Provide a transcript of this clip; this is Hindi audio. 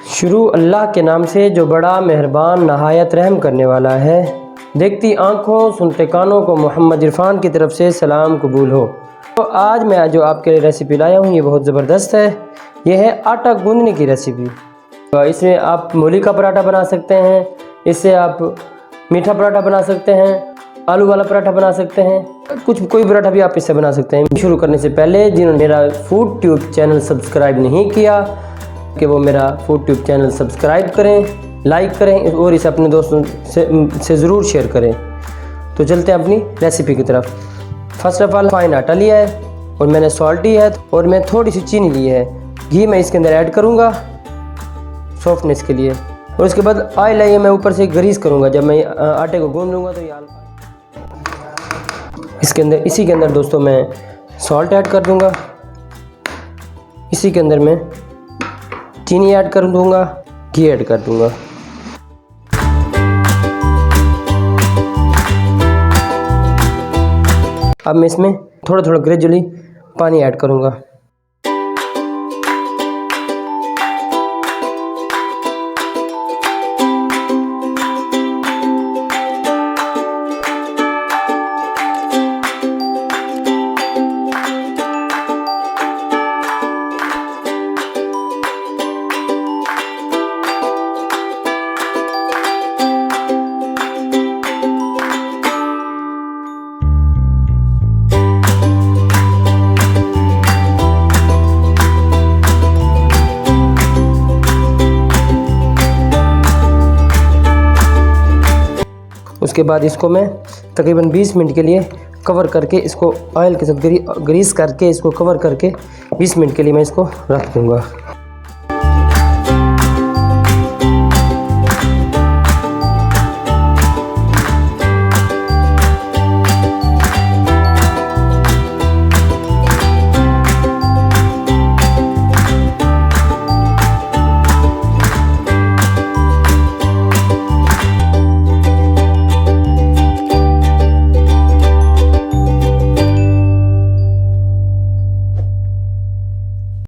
शुरू अल्लाह के नाम से जो बड़ा मेहरबान नहायत रहम करने वाला है। देखती आँखों सुनते कानों को मोहम्मद इरफान की तरफ से सलाम कबूल हो। तो आज मैं जो आपके लिए रेसिपी लाया हूँ ये बहुत ज़बरदस्त है। ये है आटा गूंदने की रेसिपी। तो इसमें आप मूली का पराठा बना सकते हैं, इससे आप मीठा पराठा बना सकते हैं, आलू वाला पराठा बना सकते हैं, कोई पराठा भी आप इससे बना सकते हैं। शुरू करने से पहले जिन्होंने मेरा फूड ट्यूब चैनल सब्सक्राइब नहीं किया कि वो मेरा फूड ट्यूब चैनल सब्सक्राइब करें, लाइक करें और इसे अपने दोस्तों से ज़रूर शेयर करें। तो चलते हैं अपनी रेसिपी की तरफ। फर्स्ट ऑफ ऑल फाइन आटा लिया है और मैंने सॉल्ट ली है और मैं थोड़ी सी चीनी ली है। घी मैं इसके अंदर ऐड करूँगा सॉफ्टनेस के लिए, और उसके बाद ऑयल है मैं ऊपर से ग्रीस करूँगा। जब मैं आटे को गूंद लूँगा तो ये इसी के अंदर दोस्तों मैं सॉल्ट ऐड कर दूँगा, इसी के अंदर मैं चीनी ऐड कर दूँगा, घी ऐड कर दूँगा। अब मैं इसमें थोड़ा थोड़ा ग्रेजुअली पानी ऐड करूँगा। उसके बाद इसको मैं तकरीबन 20 मिनट के लिए कवर करके, इसको ऑयल के साथ ग्रीस करके इसको कवर करके 20 मिनट के लिए मैं इसको रख दूँगा।